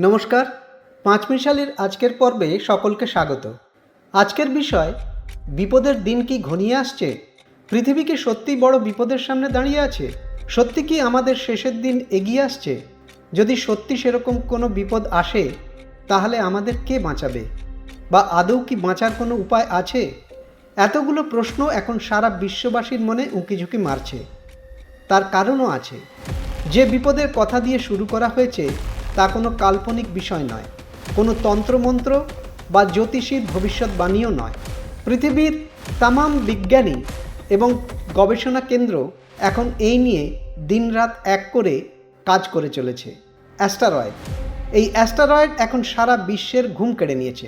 নমস্কার, পাঁচমিশালির আজকের পর্বে সকলকে স্বাগত। আজকের বিষয়, বিপদের দিন কি ঘনিয়ে আসছে? পৃথিবী কি সত্যিই বড় বিপদের সামনে দাঁড়িয়ে আছে? সত্যি কি আমাদের শেষের দিন এগিয়ে আসছে? যদি সত্যি সেরকম কোনো বিপদ আসে, তাহলে আমাদের কে বাঁচাবে? বা আদৌ কি বাঁচার কোনো উপায় আছে? এতগুলো প্রশ্ন এখন সারা বিশ্ববাসীর মনে উঁকিঝুঁকি মারছে। তার কারণও আছে। যে বিপদের কথা দিয়ে শুরু করা হয়েছে তা কোনো কাল্পনিক বিষয় নয়, কোনো তন্ত্রমন্ত্র বা জ্যোতিষীর ভবিষ্যৎবাণীও নয়। পৃথিবীর তামাম বিজ্ঞানী এবং গবেষণা কেন্দ্র এখন এই নিয়ে দিনরাত এক করে কাজ করে চলেছে। অ্যাস্টেরয়েড, এই অ্যাস্টেরয়েড এখন সারা বিশ্বের ঘুম কেড়ে নিয়েছে।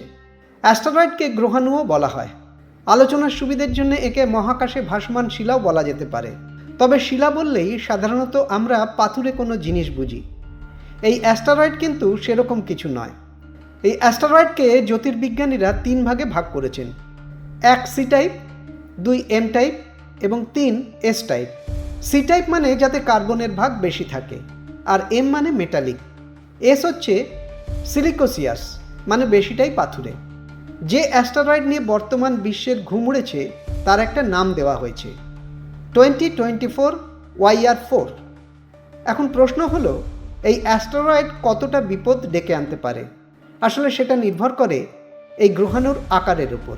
অ্যাস্টেরয়েডকে গ্রহাণুও বলা হয়। আলোচনার সুবিধের জন্য একে মহাকাশে ভাসমান শিলাও বলা যেতে পারে। তবে শিলা বললেই সাধারণত আমরা পাথুরে কোনো জিনিস বুঝি। এই অ্যাস্টেরয়েড কিন্তু সেরকম কিছু নয়। এই অ্যাস্টেরয়েডকে জ্যোতির্বিজ্ঞানীরা 3 ভাগে ভাগ করেছেন: 1 সি টাইপ, 2 এম টাইপ এবং 3 এস টাইপ। সি টাইপ মানে যাতে কার্বনের ভাগ বেশি থাকে, আর এম মানে মেটালিক, এস হচ্ছে সিলিকোসিয়াস মানে বেশিটাই পাথুরে। যে অ্যাস্টেরয়েড নিয়ে বর্তমান বিশ্বের ঘুম উড়েছে তার একটা নাম দেওয়া হয়েছে 2024 YR4। এখন প্রশ্ন হলো, এই অ্যাস্টেরয়েড কতটা বিপদ ডেকে আনতে পারে? আসলে সেটা নির্ভর করে এই গ্রহাণুর আকারের উপর।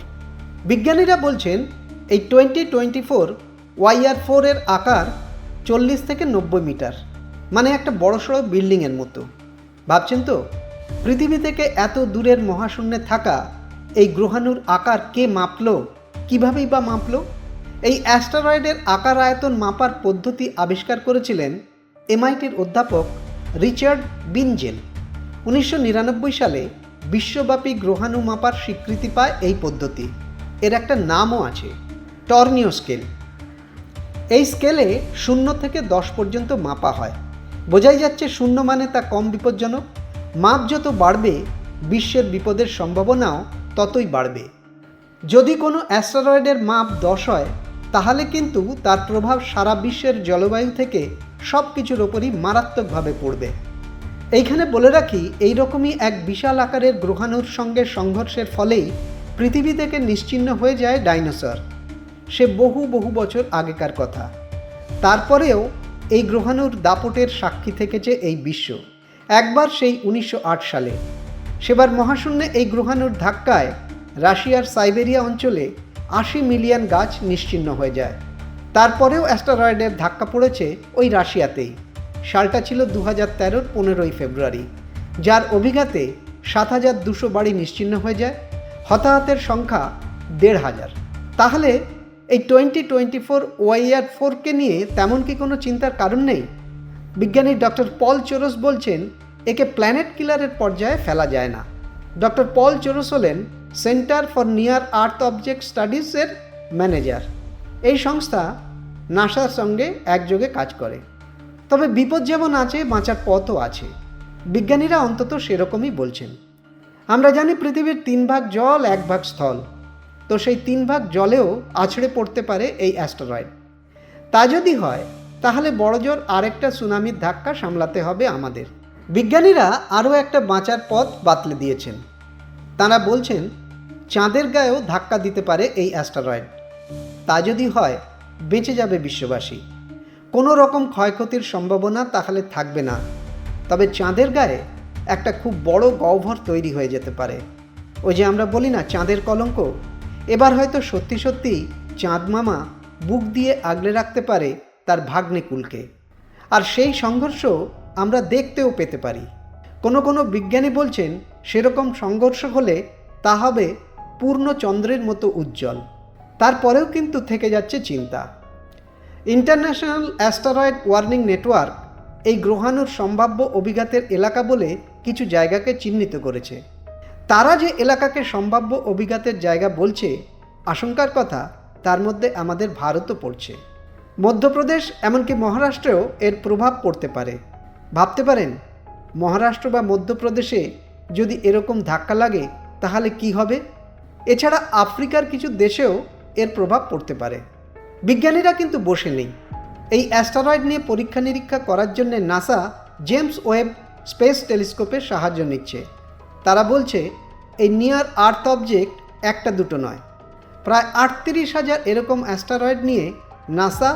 বিজ্ঞানীরা বলছেন এই 2024 YR4 এর আকার 40 থেকে 90 মিটার, মানে একটা বড়সড় বিল্ডিংয়ের মতো। ভাবছেন তো, পৃথিবী থেকে এত দূরের মহাশূন্যে থাকা এই গ্রহাণুর আকার কে মাপলো, কীভাবেই বা মাপলো? এই অ্যাস্টেরয়েডের আকার আয়তন মাপার পদ্ধতি আবিষ্কার করেছিলেন এমআইটির অধ্যাপক রিচার্ড বিনজেল। 1999 সালে বিশ্বব্যাপী গ্রহাণু মাপার স্বীকৃতি পায় এই পদ্ধতি। এর একটা নামও আছে, টর্নিও স্কেল। এই স্কেলে 0 থেকে 10 পর্যন্ত মাপা হয়। বোঝাই যাচ্ছে 0 মানে তা কম বিপজ্জনক। মাপ যত বাড়বে বিশ্বের বিপদের সম্ভাবনাও ততই বাড়বে। যদি কোনো অ্যাস্টেরয়েডের মাপ 10 হয়, তাহলে কিন্তু তার প্রভাব সারা বিশ্বের জলবায়ু থেকে সব কিছুর ওপরই মারাত্মকভাবে পড়বে। এইখানে বলে রাখি, এই রকমই এক বিশাল আকারের গ্রহাণুর সঙ্গে সংঘর্ষের ফলেই পৃথিবী থেকে নিশ্চিহ্ন হয়ে যায় ডাইনোসর। সে বহু বহু বছর আগেকার কথা। তারপরেও এই গ্রহাণুর দাপটের সাক্ষী থেকেছে এই বিশ্ব। একবার সেই 1908 সালে, সেবার মহাশূন্যে এই গ্রহাণুর ধাক্কায় রাশিয়ার সাইবেরিয়া অঞ্চলে 80 মিলিয়ন গাছ নিশ্চিহ্ন হয়ে যায়। তারপরেও অ্যাস্টেরয়েডের ধাক্কা পড়েছে ওই রাশিয়াতেই। সালটা ছিল 2013-র 15ই ফেব্রুয়ারি, যার অভিঘাতে 7200 বাড়ি নিশ্চিহ্ন হয়ে যায়। হতাহতের সংখ্যা 1500। তাহলে এই 2024 YR4কে নিয়ে তেমন কি কোনো চিন্তার কারণ নেই? বিজ্ঞানী ডক্টর পল চোরস বলছেন, একে প্ল্যানেট কিলারের পর্যায়ে ফেলা যায় না। ডক্টর পল চোরস হলেন center for near earth object স্টাডিজের ম্যানেজার। এই সংস্থা নাসার সঙ্গে একযোগে কাজ করে। তবে বিপদ যেমন আছে, বাঁচার পথও আছে। বিজ্ঞানীরা অন্তত সেরকমই বলছেন। আমরা জানি পৃথিবীর 3 ভাগ জল, 1 ভাগ স্থল। তো সেই 3 ভাগ জলেও আছড়ে পড়তে পারে এই অ্যাস্টেরয়েড। তা যদি হয়, তাহলে বড়জোর আরেকটা সুনামির ধাক্কা সামলাতে হবে আমাদের। বিজ্ঞানীরা আরও একটা বাঁচার পথ বাতলে দিয়েছেন। তাঁরা বলছেন, চাঁদের গায়েও ধাক্কা দিতে পারে এই অ্যাস্টেরয়েড। তা যদি হয়, বেঁচে যাবে বিশ্ববাসী। কোনো রকম ক্ষয়ক্ষতির সম্ভাবনা তাহলে থাকবে না। তবে চাঁদের গায়ে একটা খুব বড় গহ্বর তৈরি হয়ে যেতে পারে। ওই যে আমরা বলি না, চাঁদের কলঙ্ক। এবার হয়তো সত্যি সত্যি চাঁদ মামা বুক দিয়ে আগলে রাখতে পারে তার ভাগ্নে কুলকে। আর সেই সংঘর্ষ আমরা দেখতেও পেতে পারি। কোনো বিজ্ঞানী বলছেন, সেরকম সংঘর্ষ হলে তা হবে পূর্ণ চন্দ্রের মতো উজ্জ্বল। তারপরেও কিন্তু থেকে যাচ্ছে চিন্তা। ইন্টারন্যাশনাল অ্যাস্টেরয়েড ওয়ার্নিং নেটওয়ার্ক এই গ্রহাণুর সম্ভাব্য অভিঘাতের এলাকা বলে কিছু জায়গাকে চিহ্নিত করেছে। তারা যে এলাকাকে সম্ভাব্য অভিঘাতের জায়গা বলছে, আশঙ্কার কথা, তার মধ্যে আমাদের ভারতও পড়ছে। মধ্যপ্রদেশ, এমনকি মহারাষ্ট্রেও এর প্রভাব পড়তে পারে। ভাবতে পারেন, মহারাষ্ট্র বা মধ্যপ্রদেশে যদি এরকম ধাক্কা লাগে তাহলে কি হবে? এছাড়া আফ্রিকার কিছু দেশেও এর প্রভাব পড়তে পারে। বিজ্ঞানীরা কিন্তু বসে নেই। এই অ্যাস্টেরয়েড নিয়ে পরীক্ষা নিরীক্ষা করার জন্য নাসা জেমস ওয়েব স্পেস টেলিস্কোপের সাহায্য নিচ্ছে। তারা বলছে এই নিয়ার আর্থ অবজেক্ট একটা দুটো নয়, প্রায় ৩৮,০০০ এরকম অ্যাস্টেরয়েড নিয়ে নাসা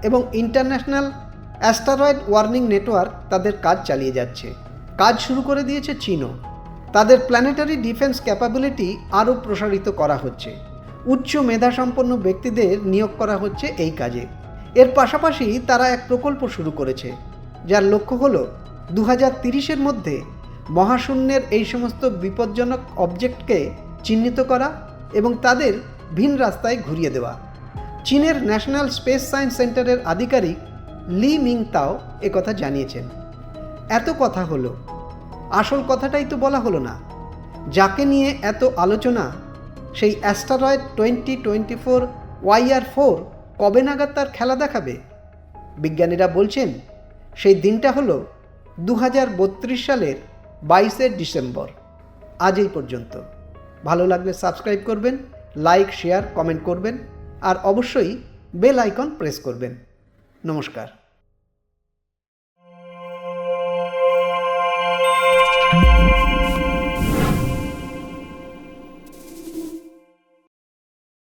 এবং ইন্টারন্যাশনাল অ্যাস্টেরয়েড ওয়ার্নিং নেটওয়ার্ক তাদের কাজ চালিয়ে যাচ্ছে। কাজ শুরু করে দিয়েছে চীনও। তাদের প্ল্যানেটারি ডিফেন্স ক্যাপাবিলিটি আরও প্রসারিত করা হচ্ছে। উচ্চ মেধাসম্পন্ন ব্যক্তিদের নিয়োগ করা হচ্ছে এই কাজে। এর পাশাপাশি তারা এক প্রকল্প শুরু করেছে, যার লক্ষ্য হল 2030-এর মধ্যে মহাশূন্যের এই সমস্ত বিপজ্জনক অবজেক্টকে চিহ্নিত করা এবং তাদের ভিন রাস্তায় ঘুরিয়ে দেওয়া। চীনের ন্যাশনাল স্পেস সায়েন্স সেন্টারের আধিকারিক লি মিংতাও একথা জানিয়েছেন। এত কথা হলো, আসল কথাটাই তো বলা হলো না। যাকে নিয়ে এত আলোচনা, সেই অ্যাস্টেরয়েড 2024 YR4 কবে নাগাদ তার খেলা দেখাবে? বিজ্ঞানীরা বলছেন সেই দিনটা হলো 2032 সালের 22শে ডিসেম্বর। আজ এই পর্যন্ত। ভালো লাগলে সাবস্ক্রাইব করবেন, লাইক, শেয়ার, কমেন্ট করবেন আর অবশ্যই বেল আইকন প্রেস করবেন। নমস্কার।